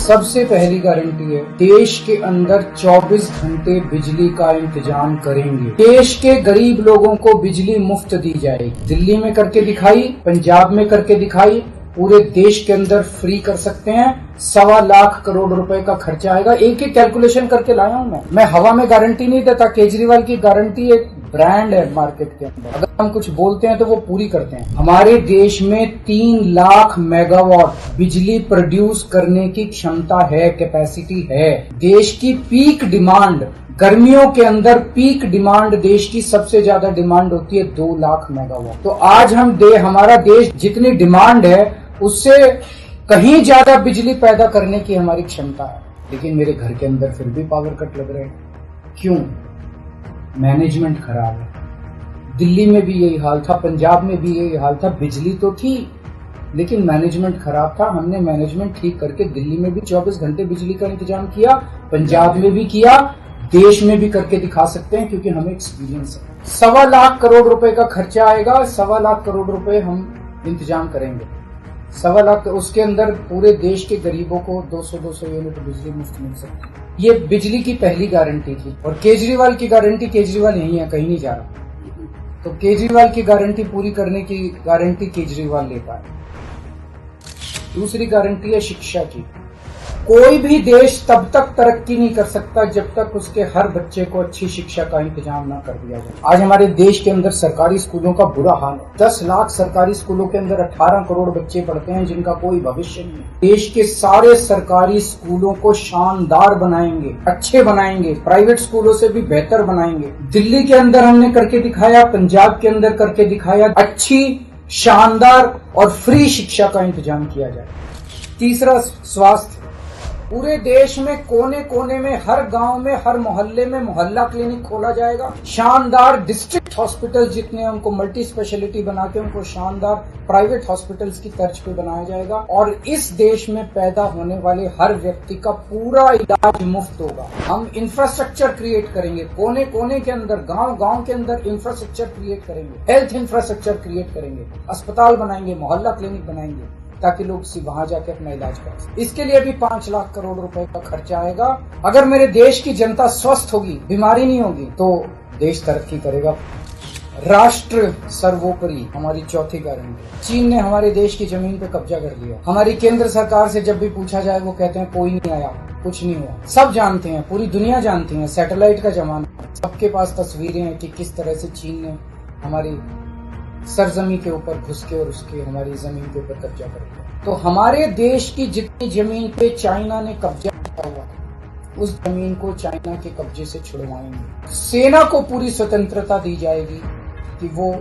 सबसे पहली गारंटी है, देश के अंदर 24 घंटे बिजली का इंतजाम करेंगे। देश के गरीब लोगों को बिजली मुफ्त दी जाएगी। दिल्ली में करके दिखाई, पंजाब में करके दिखाई, पूरे देश के अंदर फ्री कर सकते हैं। 1.25 लाख करोड़ रुपए का खर्चा आएगा। एक ही कैलकुलेशन करके लाया हूं मैं हवा में गारंटी नहीं देता। केजरीवाल की गारंटी एक ब्रांड है मार्केट के अंदर। अगर हम कुछ बोलते हैं तो वो पूरी करते हैं। हमारे देश में 3 लाख मेगावाट बिजली प्रोड्यूस करने की क्षमता है, कैपेसिटी है। देश की पीक डिमांड, गर्मियों के अंदर पीक डिमांड देश की सबसे ज्यादा डिमांड होती है 2 लाख मेगावाट। तो आज हमारा देश जितनी डिमांड है उससे कहीं ज्यादा बिजली पैदा करने की हमारी क्षमता है। लेकिन मेरे घर के अंदर फिर भी पावर कट लग रहे हैं। क्यों? मैनेजमेंट खराब है। दिल्ली में भी यही हाल था, पंजाब में भी यही हाल था। बिजली तो थी लेकिन मैनेजमेंट खराब था। हमने मैनेजमेंट ठीक करके दिल्ली में भी 24 घंटे बिजली का इंतजाम किया, पंजाब में भी किया, देश में भी करके दिखा सकते हैं क्योंकि हमें एक्सपीरियंस है। 1.25 लाख करोड़ रुपए का खर्चा आएगा। 1.25 लाख करोड़ रुपए हम इंतजाम करेंगे। 1.25 लाख, उसके अंदर पूरे देश के गरीबों को 200 यूनिट बिजली मुफ्त मिल सकती है। ये बिजली की पहली गारंटी थी। और केजरीवाल की गारंटी, केजरीवाल यही है, कहीं नहीं जा रहा। तो केजरीवाल की गारंटी पूरी करने की गारंटी केजरीवाल लेता है। दूसरी गारंटी है शिक्षा की। कोई भी देश तब तक तरक्की नहीं कर सकता जब तक उसके हर बच्चे को अच्छी शिक्षा का इंतजाम ना कर दिया जाए। आज हमारे देश के अंदर सरकारी स्कूलों का बुरा हाल है। 10 लाख सरकारी स्कूलों के अंदर 18 करोड़ बच्चे पढ़ते हैं जिनका कोई भविष्य नहीं है। देश के सारे सरकारी स्कूलों को शानदार बनाएंगे, अच्छे बनाएंगे, प्राइवेट स्कूलों से भी बेहतर बनाएंगे। दिल्ली के अंदर हमने करके दिखाया, पंजाब के अंदर करके दिखाया। अच्छी, शानदार और फ्री शिक्षा का इंतजाम किया जाए। तीसरा, स्वास्थ्य। पूरे देश में कोने कोने में, हर गांव में, हर मोहल्ले में मोहल्ला क्लिनिक खोला जाएगा। शानदार डिस्ट्रिक्ट हॉस्पिटल जितने, उनको मल्टी स्पेशलिटी बना के उनको शानदार प्राइवेट हॉस्पिटल्स की तर्ज पे बनाया जाएगा। और इस देश में पैदा होने वाले हर व्यक्ति का पूरा इलाज मुफ्त होगा। हम इंफ्रास्ट्रक्चर क्रिएट करेंगे, कोने कोने के अंदर, गांव गांव के अंदर इंफ्रास्ट्रक्चर क्रिएट करेंगे, हेल्थ इंफ्रास्ट्रक्चर क्रिएट करेंगे, अस्पताल बनाएंगे, मोहल्ला क्लिनिक बनाएंगे ताकि लोग वहां जाके अपना इलाज कर सकें। इसके लिए भी 5 लाख करोड़ रुपए का खर्चा आएगा। अगर मेरे देश की जनता स्वस्थ होगी, बीमारी नहीं होगी, तो देश तरक्की करेगा। राष्ट्र सर्वोपरि हमारी चौथी गारंटी। चीन ने हमारे देश की जमीन पे कब्जा कर लिया। हमारी केंद्र सरकार से जब भी पूछा जाए वो कहते हैं कोई नहीं आया, कुछ नहीं हुआ। सब जानते हैं, पूरी दुनिया जानती है, सैटेलाइट का जमाना, सबके पास तस्वीरें हैं कि किस तरह से चीन ने हमारी सरजमी के ऊपर घुस के और उसके हमारी जमीन के ऊपर कब्जा कर लिया। तो हमारे देश की जितनी जमीन पे चाइना ने कब्जा किया हुआ उस जमीन को चाइना के कब्जे से छुड़वाएंगे। सेना को पूरी स्वतंत्रता दी जाएगी कि वो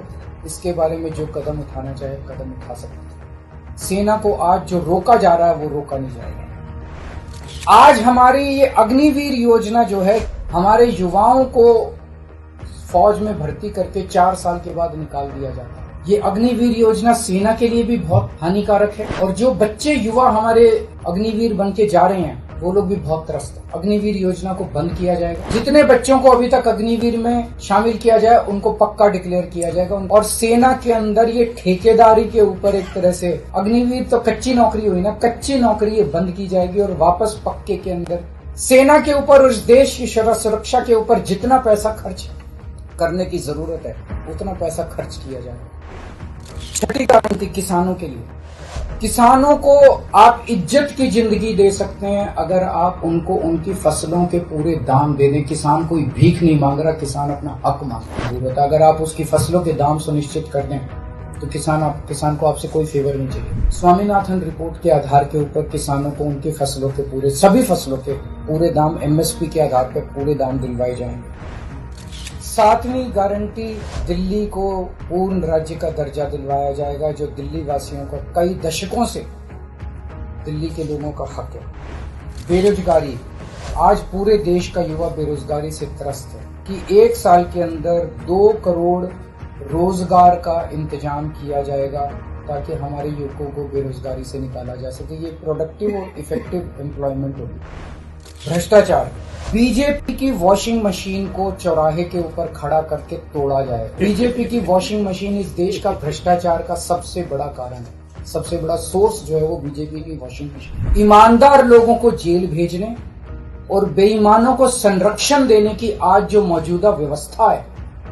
इसके बारे में जो कदम उठाना चाहे कदम उठा सकते हैं। सेना को आज जो रोका जा रहा है वो रोका नहीं जाएगा। आज हमारी ये अग्निवीर योजना जो है, हमारे युवाओं को फौज में भर्ती करके 4 साल के बाद निकाल दिया जाता है। ये अग्निवीर योजना सेना के लिए भी बहुत हानिकारक है और जो बच्चे युवा हमारे अग्निवीर बन के जा रहे हैं वो लोग भी बहुत त्रस्त हैं। अग्निवीर योजना को बंद किया जाएगा। जितने बच्चों को अभी तक अग्निवीर में शामिल किया जाए उनको पक्का डिक्लेयर किया जाएगा। और सेना के अंदर ये ठेकेदारी के ऊपर एक तरह से, अग्निवीर तो कच्ची नौकरी हुई ना, कच्ची नौकरी ये बंद की जाएगी और वापस पक्के के अंदर सेना के ऊपर, उस देश की सुरक्षा के ऊपर जितना पैसा खर्च करने की जरूरत है उतना पैसा खर्च किया जाएगा। छठी गारंटी किसानों के लिए। किसानों को आप इज्जत की जिंदगी दे सकते हैं अगर आप उनको उनकी फसलों के पूरे दाम दे दें। किसान कोई भीख नहीं मांग रहा, किसान अपना हक मांग रहा है। अगर आप उसकी फसलों के दाम सुनिश्चित कर दें तो किसान को आपसे कोई फेवर नहीं चाहिए। स्वामीनाथन रिपोर्ट के आधार के ऊपर किसानों को उनकी फसलों के पूरे, सभी फसलों के पूरे दाम MSP के आधार पर पूरे दाम दिलवाए जाएंगे। 7वीं गारंटी, दिल्ली को पूर्ण राज्य का दर्जा दिलवाया जाएगा जो दिल्ली वासियों को कई दशकों से दिल्ली के लोगों का हक है। बेरोजगारी, आज पूरे देश का युवा बेरोजगारी से त्रस्त है कि 1 साल के अंदर 2 करोड़ रोजगार का इंतजाम किया जाएगा ताकि हमारे युवकों को बेरोजगारी से निकाला जा सके। ये प्रोडक्टिव और इफेक्टिव एम्प्लॉयमेंट होगी। भ्रष्टाचार, बीजेपी की वॉशिंग मशीन को चौराहे के ऊपर खड़ा करके तोड़ा जाए। बीजेपी की वॉशिंग मशीन इस देश का भ्रष्टाचार का सबसे बड़ा कारण है। सबसे बड़ा सोर्स जो है वो बीजेपी की वॉशिंग मशीन। ईमानदार लोगों को जेल भेजने और बेईमानों को संरक्षण देने की आज जो मौजूदा व्यवस्था है,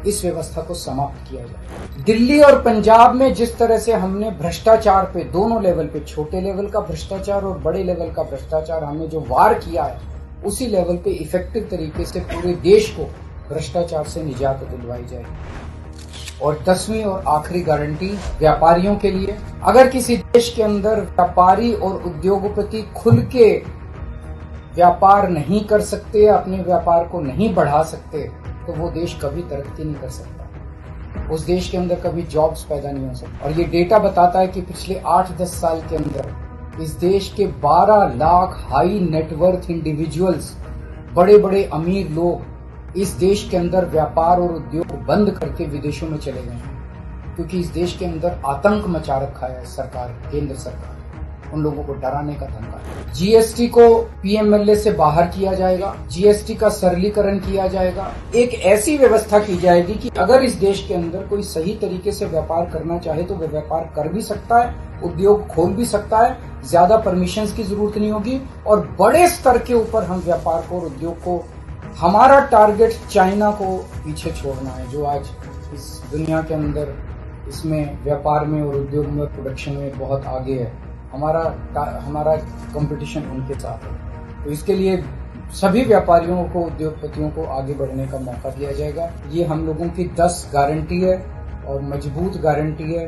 इस व्यवस्था को समाप्त किया जाए। दिल्ली और पंजाब में जिस तरह से हमने भ्रष्टाचार पे दोनों लेवल पे, छोटे लेवल का भ्रष्टाचार और बड़े लेवल का भ्रष्टाचार हमने जो वार किया है, उसी लेवल पे इफेक्टिव तरीके से पूरे देश को भ्रष्टाचार से निजात दिलवाई जाएगी। और 10वीं और आखिरी गारंटी व्यापारियों के लिए, अगर किसी देश के अंदर व्यापारी और उद्योगपति खुल के व्यापार नहीं कर सकते, अपने व्यापार को नहीं बढ़ा सकते, तो वो देश कभी तरक्की नहीं कर सकता। उस देश के अंदर कभी जॉब्स पैदा नहीं हो सकते। और ये डेटा बताता है कि पिछले 8-10 साल के अंदर इस देश के 12 लाख हाई नेटवर्थ इंडिविजुअल्स, बड़े बड़े अमीर लोग इस देश के अंदर व्यापार और उद्योग बंद करके विदेशों में चले गए हैं, क्योंकि इस देश के अंदर आतंक मचा रखा है सरकार, केंद्र सरकार, उन लोगों को डराने का धमका है। जीएसटी को पीएमएलए से बाहर किया जाएगा, जीएसटी का सरलीकरण किया जाएगा, एक ऐसी व्यवस्था की जाएगी कि अगर इस देश के अंदर कोई सही तरीके से व्यापार करना चाहे तो वह व्यापार कर भी सकता है, उद्योग खोल भी सकता है, ज्यादा परमिशंस की जरूरत नहीं होगी और बड़े स्तर के ऊपर हम व्यापार को और उद्योग को, हमारा टारगेट चाइना को पीछे छोड़ना है, जो आज इस दुनिया के अंदर इसमें व्यापार में और उद्योग में, प्रोडक्शन में बहुत आगे है। हमारा कंपटीशन उनके साथ है। तो इसके लिए सभी व्यापारियों को, उद्योगपतियों को आगे बढ़ने का मौका दिया जाएगा। ये हम लोगों की 10 गारंटी है और मजबूत गारंटी है।